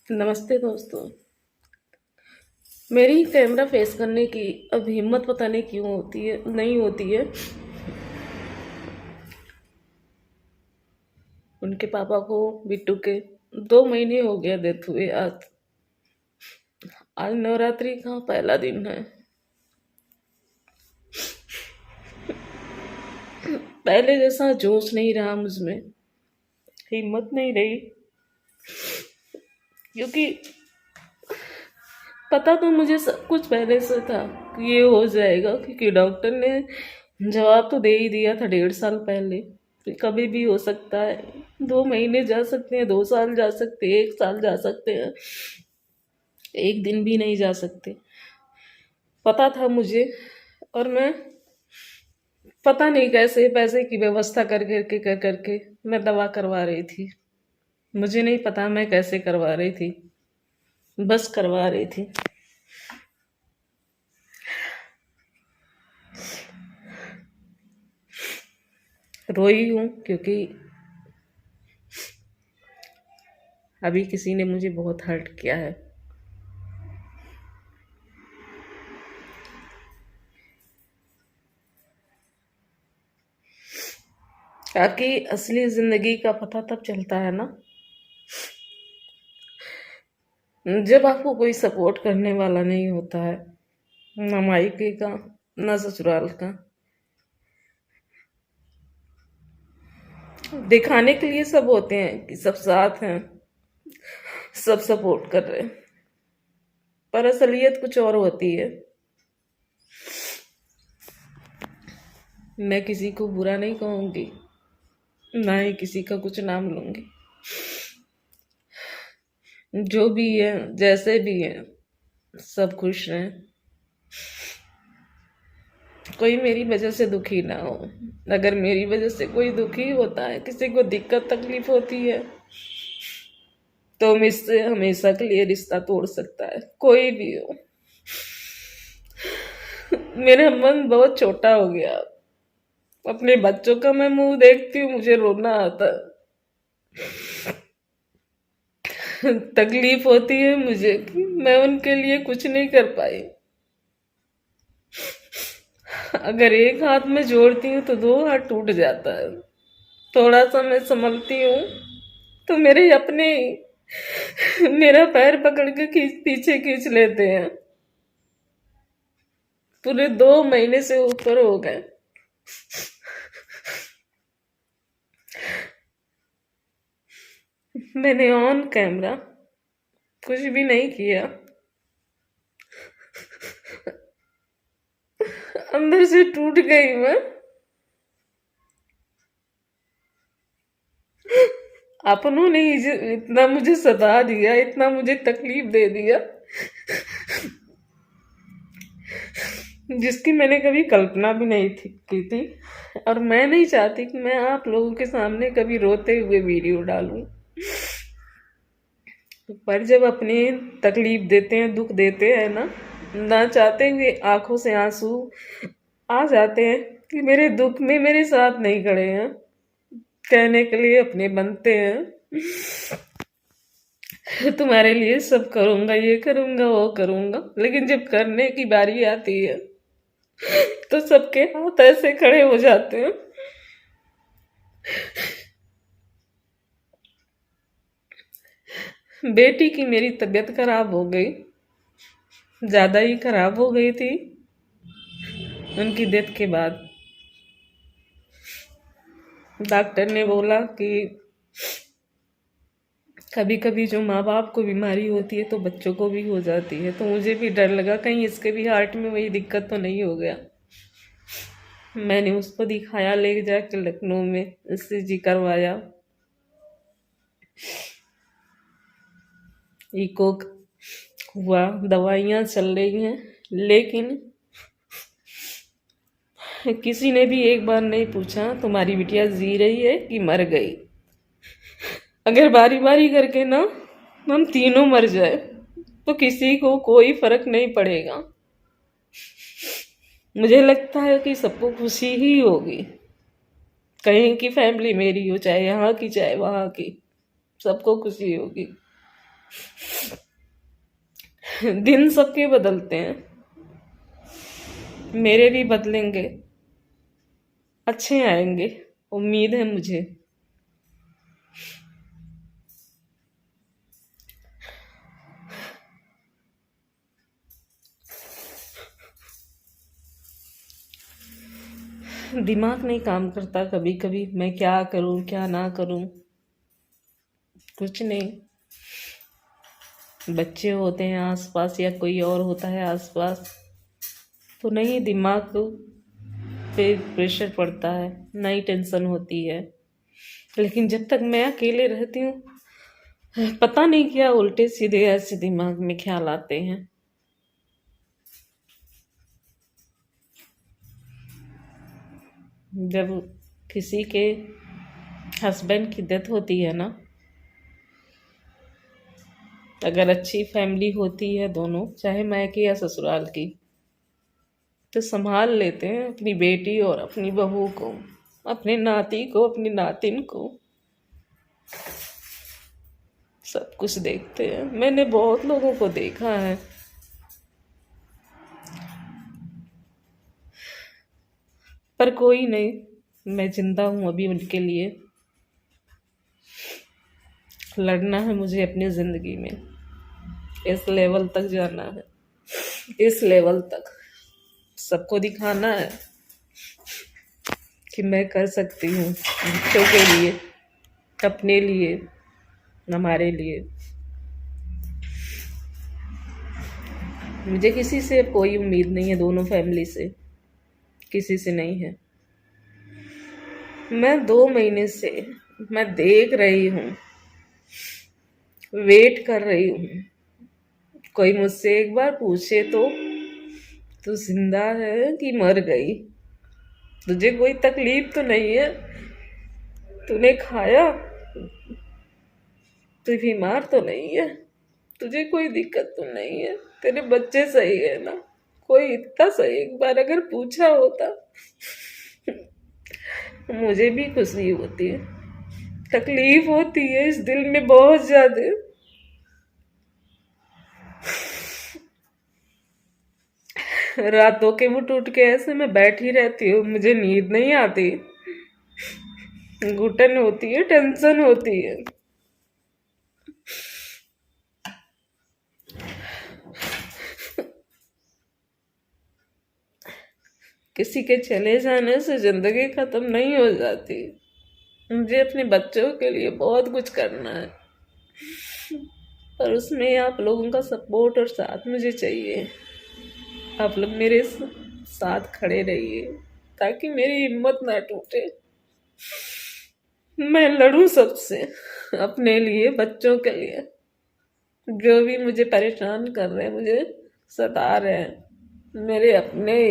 नमस्ते दोस्तों। मेरी कैमरा फेस करने की अब हिम्मत पता नहीं क्यों होती है, नहीं होती है। उनके पापा को, बिट्टू के 2 महीने हो गया डेथ हुए। आज आज नवरात्रि का पहला दिन है। पहले जैसा जोश नहीं रहा मुझ में, हिम्मत नहीं रही, क्योंकि पता तो मुझे सब कुछ पहले से था कि ये हो जाएगा, क्योंकि डॉक्टर ने जवाब तो दे ही दिया था 1.5 साल पहले कि कभी भी हो सकता है। 2 महीने जा सकते हैं, 2 साल जा सकते हैं, 1 साल जा सकते हैं, एक दिन भी नहीं जा सकते। पता था मुझे। और मैं पता नहीं कैसे पैसे की व्यवस्था कर करके मैं दवा करवा रही थी। मुझे नहीं पता मैं कैसे करवा रही थी, बस करवा रही थी। रोई हूँ क्योंकि अभी किसी ने मुझे बहुत हर्ट किया है। ताकि असली जिंदगी का पता तब चलता है ना, जब आपको कोई सपोर्ट करने वाला नहीं होता है, ना मायके का ना ससुराल का। दिखाने के लिए सब होते हैं कि सब साथ हैं, सब सपोर्ट कर रहे हैं, पर असलियत कुछ और होती है। मैं किसी को बुरा नहीं कहूंगी, ना ही किसी का कुछ नाम लूंगी। जो भी है, जैसे भी है, सब खुश रहें। कोई मेरी वजह से दुखी ना हो। अगर मेरी वजह से कोई दुखी होता है, किसी को दिक्कत तकलीफ होती है, तो मुझसे हमेशा के लिए रिश्ता तोड़ सकता है, कोई भी हो। मेरा मन बहुत छोटा हो गया। अपने बच्चों का मैं मुंह देखती हूँ, मुझे रोना आता है। तकलीफ होती है मुझे कि मैं उनके लिए कुछ नहीं कर पाई। अगर एक हाथ में जोड़ती हूँ तो 2 हाथ टूट जाता है। थोड़ा सा मैं संभलती हूँ तो मेरे अपने मेरा पैर पकड़ के पीछे खींच लेते हैं। पूरे 2 महीने से ऊपर हो गए। मैंने ऑन कैमरा कुछ भी नहीं किया, अंदर से टूट गई मैं। अपनों ने इतना मुझे सता दिया, इतना मुझे तकलीफ दे दिया, जिसकी मैंने कभी कल्पना भी नहीं की थी। और मैं नहीं चाहती कि मैं आप लोगों के सामने कभी रोते हुए वीडियो डालूं। पर जब अपने तकलीफ देते हैं, दुख देते हैं ना, ना चाहते हुए आंखों से आंसू आ जाते हैं कि मेरे दुख में मेरे साथ नहीं खड़े हैं, कहने के लिए अपने बनते हैं तुम्हारे लिए सब करूंगा, ये करूंगा, वो करूंगा। लेकिन जब करने की बारी आती है तो सबके हाथ ऐसे खड़े हो जाते हैं। बेटी की मेरी तबीयत खराब हो गई, ज्यादा ही खराब हो गई थी उनकी डेथ के बाद। डॉक्टर ने बोला कि कभी कभी जो माँ बाप को बीमारी होती है तो बच्चों को भी हो जाती है। तो मुझे भी डर लगा कहीं इसके भी हार्ट में वही दिक्कत तो नहीं हो गया। मैंने उसको दिखाया, ले जाके लखनऊ में ECG करवाया, इको हुआ, दवाइयाँ चल रही हैं। लेकिन किसी ने भी एक बार नहीं पूछा तुम्हारी बिटिया जी रही है कि मर गई। अगर बारी बारी करके ना हम तीनों मर जाए तो किसी को कोई फर्क नहीं पड़ेगा। मुझे लगता है कि सबको खुशी ही होगी, कहीं की फैमिली मेरी हो, चाहे यहाँ की चाहे वहाँ की, सबको खुशी होगी। दिन सबके बदलते हैं, मेरे भी बदलेंगे, अच्छे आएंगे, उम्मीद है मुझे। दिमाग नहीं काम करता कभी कभी, मैं क्या करूं क्या ना करूं। कुछ नहीं, बच्चे होते हैं आसपास या कोई और होता है आसपास तो नहीं दिमाग पे प्रेशर पड़ता है, नई टेंशन होती है। लेकिन जब तक मैं अकेले रहती हूँ, पता नहीं क्या उल्टे सीधे ऐसे दिमाग में ख्याल आते हैं। जब किसी के हस्बैंड की डेथ होती है ना, अगर अच्छी फैमिली होती है दोनों, चाहे मायके या ससुराल की, तो संभाल लेते हैं अपनी बेटी और अपनी बहू को, अपने नाती को, अपनी नातिन को, सब कुछ देखते हैं। मैंने बहुत लोगों को देखा है, पर कोई नहीं, मैं जिंदा हूं अभी उनके लिए। लड़ना है मुझे अपनी जिंदगी में, इस लेवल तक जाना है, इस लेवल तक सबको दिखाना है कि मैं कर सकती हूँ, बच्चों के लिए, अपने लिए, हमारे लिए। मुझे किसी से कोई उम्मीद नहीं है, दोनों फैमिली से किसी से नहीं है। मैं 2 महीने से मैं देख रही हूँ, वेट कर रही हूँ, कोई मुझसे एक बार पूछे तो तू जिंदा है कि मर गई, तुझे कोई तकलीफ तो नहीं है, तूने खाया, तू बीमार तो नहीं है, तुझे कोई दिक्कत तो नहीं है, तेरे बच्चे सही है ना। कोई इतना सही एक बार अगर पूछा होता, मुझे भी खुशी होती है, तकलीफ होती है इस दिल में बहुत ज्यादा। रातों के वो टूट के ऐसे मैं बैठी रहती हूँ, मुझे नींद नहीं आती, घुटन होती है, टेंशन होती है। किसी के चले जाने से जिंदगी खत्म नहीं हो जाती। मुझे अपने बच्चों के लिए बहुत कुछ करना है, पर उसमें आप लोगों का सपोर्ट और साथ मुझे चाहिए। आप लोग मेरे साथ खड़े रहिए ताकि मेरी हिम्मत ना टूटे, मैं लड़ूं सबसे, अपने लिए, बच्चों के लिए। जो भी मुझे परेशान कर रहे हैं, मुझे सता रहे हैं, मेरे अपने